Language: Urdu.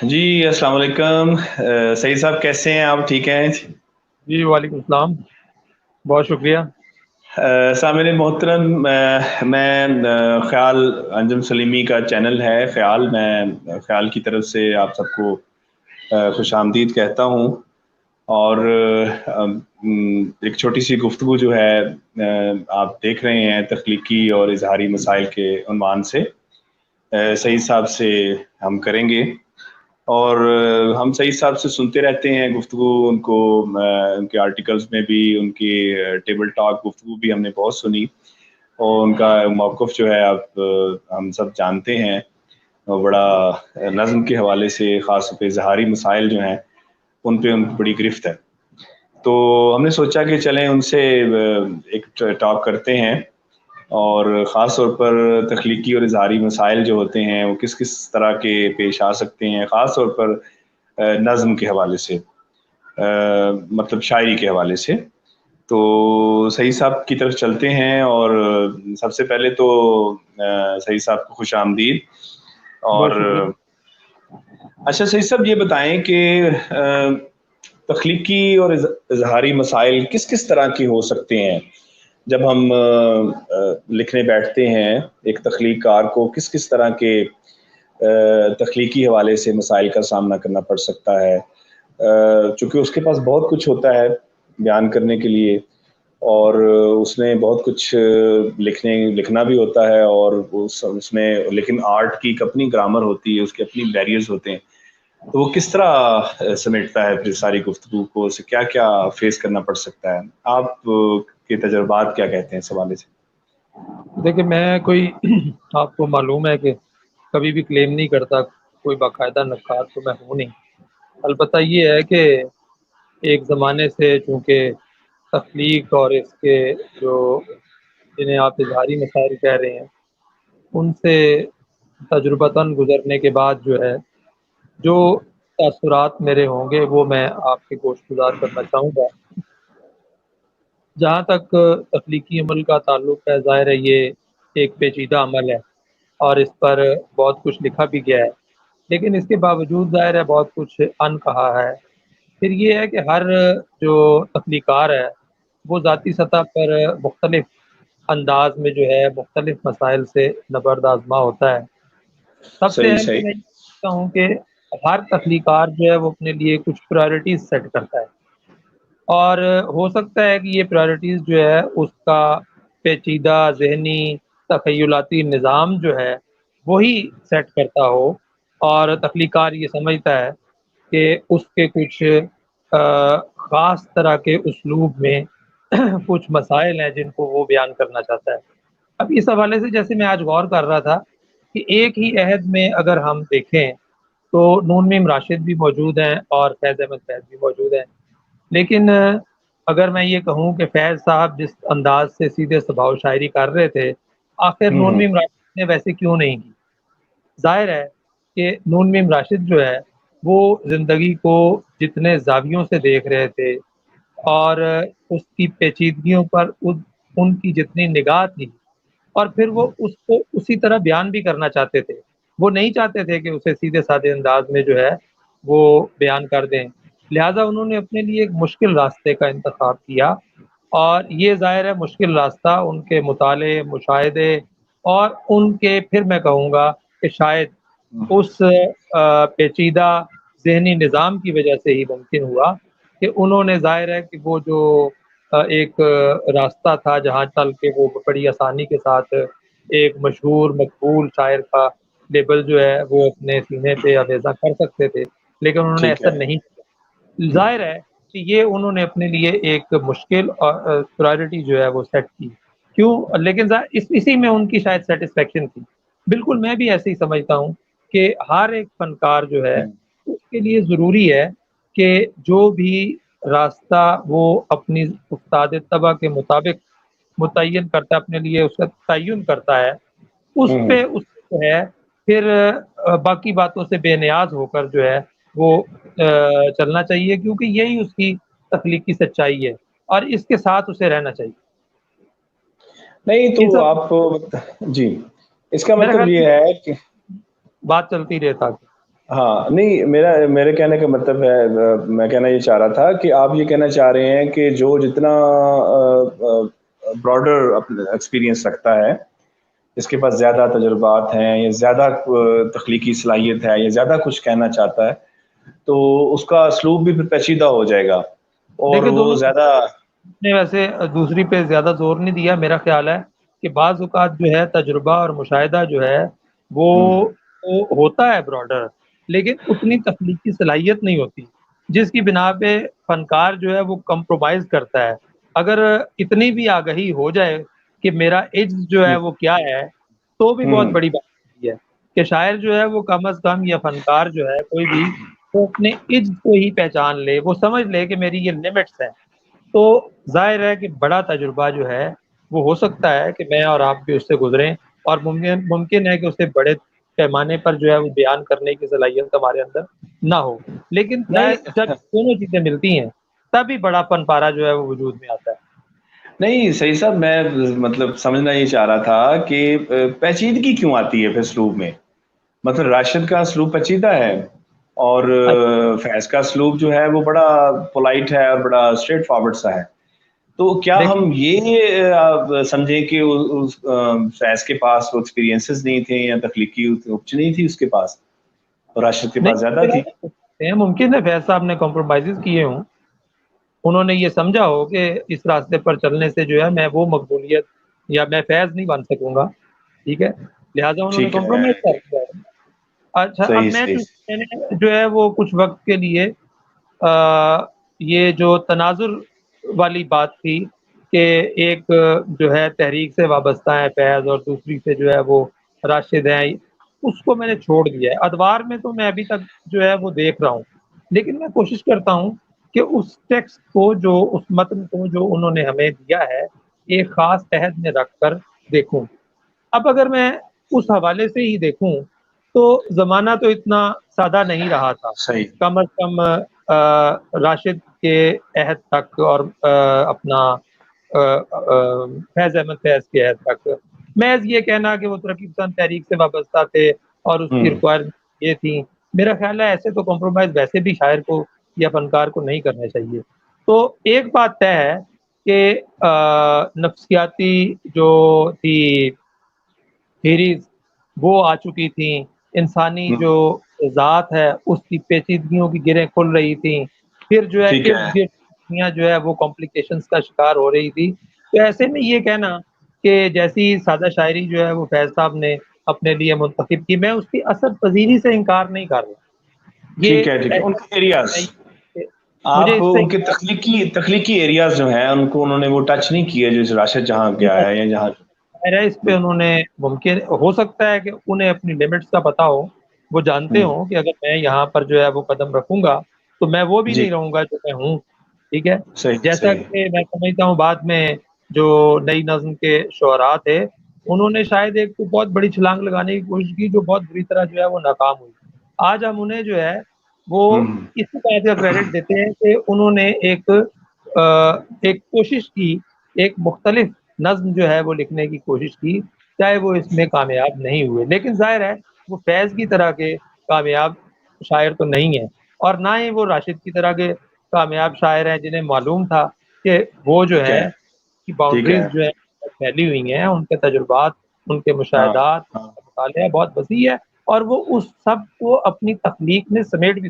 جی السلام علیکم سعید صاحب، کیسے ہیں آپ؟ ٹھیک ہیں؟ جی وعلیکم السلام، بہت شکریہ۔ سامعین محترم، میں خیال انجم سلیمی کا چینل ہے خیال، میں خیال کی طرف سے آپ سب کو خوش آمدید کہتا ہوں۔ اور ایک چھوٹی سی گفتگو جو ہے آپ دیکھ رہے ہیں تخلیقی اور اظہاری مسائل کے عنوان سے سعید صاحب سے ہم کریں گے۔ اور ہم سعید صاحب سے سنتے رہتے ہیں گفتگو، ان کو ان کے آرٹیکلز میں بھی، ان کی ٹیبل ٹاک گفتگو بھی ہم نے بہت سنی، اور ان کا موقف جو ہے اب ہم سب جانتے ہیں، بڑا نظم کے حوالے سے خاص طور پہ اظہاری مسائل جو ہیں ان پہ ان کی بڑی گرفت ہے۔ تو ہم نے سوچا کہ چلیں ان سے ایک ٹاک کرتے ہیں، اور خاص طور پر تخلیقی اور اظہاری مسائل جو ہوتے ہیں وہ کس کس طرح کے پیش آ سکتے ہیں، خاص طور پر نظم کے حوالے سے، مطلب شاعری کے حوالے سے۔ تو سعید صاحب کی طرف چلتے ہیں، اور سب سے پہلے تو سعید صاحب کو خوش آمدید۔ بہت اور شکریہ۔ اچھا سعید صاحب، یہ بتائیں کہ تخلیقی اور اظہاری مسائل کس کس طرح کے ہو سکتے ہیں؟ جب ہم لکھنے بیٹھتے ہیں، ایک تخلیق کار کو کس کس طرح کے تخلیقی حوالے سے مسائل کا سامنا کرنا پڑ سکتا ہے؟ چونکہ اس کے پاس بہت کچھ ہوتا ہے بیان کرنے کے لیے، اور اس نے بہت کچھ لکھنا بھی ہوتا ہے، اور اس میں لیکن آرٹ کی ایک اپنی گرامر ہوتی ہے، اس کے اپنی بیریئرز ہوتے ہیں۔ تو وہ کس طرح سمیٹتا ہے پھر ساری گفتگو کو، اسے کیا کیا فیس کرنا پڑ سکتا ہے؟ آپ کے تجربات کیا کہتے ہیں اس حوالے سے؟ دیکھیں، میں کوئی آپ کو معلوم ہے کہ کبھی بھی کلیم نہیں کرتا، کوئی باقاعدہ نقاد تو میں ہوں نہیں۔ البتہ یہ ہے کہ ایک زمانے سے چونکہ تخلیق اور اس کے جو جنہیں آپ اظہاری مسائل کہہ رہے ہیں ان سے تجربتاً گزرنے کے بعد جو ہے جو تاثرات میرے ہوں گے وہ میں آپ کے گوش گزار کرنا چاہوں گا۔ جہاں تک تخلیقی عمل کا تعلق ہے، ظاہر ہے یہ ایک پیچیدہ عمل ہے اور اس پر بہت کچھ لکھا بھی گیا ہے، لیکن اس کے باوجود ظاہر ہے بہت کچھ ان کہا ہے۔ پھر یہ ہے کہ ہر جو تخلیقار ہے وہ ذاتی سطح پر مختلف انداز میں جو ہے مختلف مسائل سے نبرد آزما ہوتا ہے۔ سب سے صحیح اہم تو صحیح۔ میں یہ سمجھتا ہوں کہ ہر تخلیقار جو ہے وہ اپنے لیے کچھ پرائرٹیز سیٹ کرتا ہے، اور ہو سکتا ہے کہ یہ پرائرٹیز جو ہے اس کا پیچیدہ ذہنی تخیلاتی نظام جو ہے وہی سیٹ کرتا ہو، اور تخلیقار یہ سمجھتا ہے کہ اس کے کچھ خاص طرح کے اسلوب میں کچھ مسائل ہیں جن کو وہ بیان کرنا چاہتا ہے۔ اب اس حوالے سے جیسے میں آج غور کر رہا تھا کہ ایک ہی عہد میں اگر ہم دیکھیں تو نون میم راشد بھی موجود ہیں اور فیض احمد فیض بھی موجود ہیں، لیکن اگر میں یہ کہوں کہ فیض صاحب جس انداز سے سیدھے سباؤ شاعری کر رہے تھے، آخر نون ہوں میم راشد نے ویسے کیوں نہیں کی؟ ظاہر ہے کہ نون میم راشد جو ہے وہ زندگی کو جتنے زاویوں سے دیکھ رہے تھے اور اس کی پیچیدگیوں پر ان کی جتنی نگاہ تھی، اور پھر وہ اس کو اسی طرح بیان بھی کرنا چاہتے تھے۔ وہ نہیں چاہتے تھے کہ اسے سیدھے سادے انداز میں جو ہے وہ بیان کر دیں، لہٰذا انہوں نے اپنے لیے ایک مشکل راستے کا انتخاب کیا، اور یہ ظاہر ہے مشکل راستہ ان کے مطالعے، مشاہدے اور ان کے، پھر میں کہوں گا کہ شاید اس پیچیدہ ذہنی نظام کی وجہ سے ہی ممکن ہوا کہ انہوں نے، ظاہر ہے کہ وہ جو ایک راستہ تھا جہاں چل کے وہ بڑی آسانی کے ساتھ ایک مشہور مقبول شاعر کا لیبل جو ہے وہ اپنے سینے پہ آویزاں کر سکتے تھے، لیکن انہوں نے ٹھیک ایسا ہے۔ نہیں کیا۔ ظاہر ہے کہ یہ انہوں نے اپنے لیے ایک مشکل اور پرائرٹی جو ہے وہ سیٹ کی، کیوں؟ لیکن اسی میں ان کی شاید سیٹسفیکشن تھی۔ بالکل میں بھی ایسے ہی سمجھتا ہوں کہ ہر ایک فنکار جو ہے اس کے لیے ضروری ہے کہ جو بھی راستہ وہ اپنی استاد طبع کے مطابق متعین کرتا ہے، اپنے لیے اس کا تعین کرتا ہے، اس ہوں پہ اس کو جو ہے پھر باقی باتوں سے بے نیاز ہو کر جو ہے وہ چلنا چاہیے، کیونکہ یہی اس کی تخلیقی سچائی ہے اور اس کے ساتھ اسے رہنا چاہیے۔ نہیں اس تو آپ، جی، اس کا میرا مطلب خیال یہ ہے ہے کہ بات چلتی رہتا ہے۔ ہاں نہیں، میرے کہنے کا مطلب ہے، میں کہنا یہ چاہ رہا تھا کہ آپ یہ کہنا چاہ رہے ہیں کہ جو جتنا براڈر ایکسپیرینس رکھتا ہے، جس کے پاس زیادہ تجربات ہیں یا زیادہ تخلیقی صلاحیت ہے یا زیادہ کچھ کہنا چاہتا ہے، تو اس کا اسلوب بھی پھر پیچیدہ ہو جائے گا اور دیکھیں وہ دونوں زیادہ نے ویسے دوسری پہ زیادہ زور نہیں دیا. میرا خیال ہے کہ بعض اوقات جو ہے تجربہ اور مشاہدہ جو ہے وہ ہم، وہ ہوتا ہے براڈر، لیکن اتنی تخلیقی صلاحیت نہیں ہوتی، جس کی بنا پہ فنکار جو ہے وہ کمپرومائز کرتا ہے. اگر اتنی بھی آگہی ہو جائے کہ میرا عجز جو ہے وہ کیا ہے، تو بھی بہت ہم، بڑی بات ہوتی ہے کہ شاعر جو ہے وہ کم از کم یا فنکار جو ہے کوئی بھی وہ اپنے عجز کو ہی پہچان لے، وہ سمجھ لے کہ میری یہ لمٹس ہیں. تو ظاہر ہے کہ بڑا تجربہ جو ہے وہ ہو سکتا ہے کہ میں اور آپ بھی اس سے گزریں، اور ممکن ہے کہ اسے بڑے پیمانے پر جو ہے وہ بیان کرنے کی صلاحیت ہمارے اندر نہ ہو، لیکن ظاہر نہیں جب دونوں چیزیں ملتی ہیں تبھی بڑا فن پارہ جو ہے وہ وجود میں آتا ہے. نہیں صحیح صاحب، میں مطلب سمجھنا یہ چاہ رہا تھا کہ پیچیدگی کیوں آتی ہے پھر اسلوب میں؟ مطلب راشد کا اسلوب پیچیدہ ہے اور فیض کا اسلوب جو ہے وہ بڑا پولائٹ ہے اور بڑا اسٹریٹ فارورڈ سا ہے. تو کیا دیکھیں ہم یہ سمجھیں کہ فیض کے پاس وہ ایکسپیرینسز نہیں تھے یا تخلیقی اپج نہیں تھی اس کے پاس، اور راشد کے پاس زیادہ تھی؟ نہیں، ممکن ہے فیض صاحب نے کمپرومائز کیے ہوں، انہوں نے یہ سمجھا ہو کہ اس راستے پر چلنے سے جو ہے میں وہ مقبولیت یا میں فیض نہیں بن سکوں گا، ٹھیک ہے، لہٰذا انہوں نے ٹھیک ہے، کمپرومائز کر دیا ہے. اچھا اب صحیح صحیح. میں نے جو ہے وہ کچھ وقت کے لیے یہ جو تناظر والی بات تھی کہ ایک جو ہے تحریک سے وابستہ ہے فیض اور دوسری سے جو ہے وہ راشد ہیں، اس کو میں نے چھوڑ دیا ہے. ادوار میں تو میں ابھی تک جو ہے وہ دیکھ رہا ہوں، لیکن میں کوشش کرتا ہوں کہ اس ٹیکسٹ کو جو اس متن کو جو انہوں نے ہمیں دیا ہے ایک خاص عہد میں رکھ کر دیکھوں. اب اگر میں اس حوالے سے ہی دیکھوں تو زمانہ تو اتنا سادہ نہیں رہا تھا، صحیح. کم از کم راشد کے عہد تک اور اپنا فیض احمد فیض کے عہد تک محض یہ کہنا کہ وہ ترقی پسند تحریک سے وابستہ تھے اور اس کی ہوں. ریکوائرمنٹ یہ تھی، میرا خیال ہے ایسے تو کمپرومائز ویسے بھی شاعر کو یا فنکار کو نہیں کرنا چاہیے. تو ایک بات طے ہے کہ نفسیاتی جو تھی تھیریز وہ آ چکی تھیں، انسانی ہوں. جو ذات ہے اس کی پیچیدگیوں کی گرہیں کھل رہی تھیں، پھر جو ہے ٹھیک ارد ہے. گرد دنیا جو ہے وہ کمپلیکیشنز کا شکار ہو رہی تھی. تو ایسے میں یہ کہنا کہ جیسی سادہ شاعری جو ہے وہ فیض صاحب نے اپنے لیے منتخب کی، میں اس کی اثر پذیری سے انکار نہیں کر رہا. یہ ٹھیک ہے. ٹھیک ہے، ان کے ایریاز، مجھے آپ اس سے ان کے تخلیقی ایریاز جو ہیں ان کو انہوں نے وہ ٹچ نہیں کیے جو راشد جہاں گیا ہے یا جہاں. ظاہر ہے اس پہ انہوں نے ممکن ہو سکتا ہے کہ انہیں اپنی لمٹس کا پتہ ہو، وہ جانتے ہوں. ہوں کہ اگر میں یہاں پر جو ہے وہ قدم رکھوں گا تو میں وہ بھی جی. نہیں رہوں گا جو میں ہوں، ٹھیک ہے. صحیح جیسا صحیح. کہ میں سمجھتا ہوں بعد میں جو نئی نظم کے شعراء تھے انہوں نے شاید ایک تو بہت بڑی چھلانگ لگانے کی کوشش کی جو بہت بری طرح جو ہے وہ ناکام ہوئی. آج ہم انہیں جو ہے وہ ہوں. اسی بات کا کریڈٹ دیتے ہیں کہ انہوں نے ایک کوشش کی، ایک مختلف نظم جو ہے وہ لکھنے کی کوشش کی، چاہے وہ اس میں کامیاب نہیں ہوئے، لیکن ظاہر ہے وہ فیض کی طرح کے کامیاب شاعر تو نہیں ہیں، اور نہ ہی وہ راشد کی طرح کے کامیاب شاعر ہیں جنہیں معلوم تھا کہ وہ جو ٹھیک ہے ہے. کی ٹھیک ہے. باؤنڈریز جو ہے پھیلی ہوئی ہیں، ان کے تجربات، ان کے ہاں. مشاہدات، ان ہاں. کا مطالعہ بہت وسیع ہے، اور وہ اس سب کو اپنی تخلیق میں سمیٹ بھی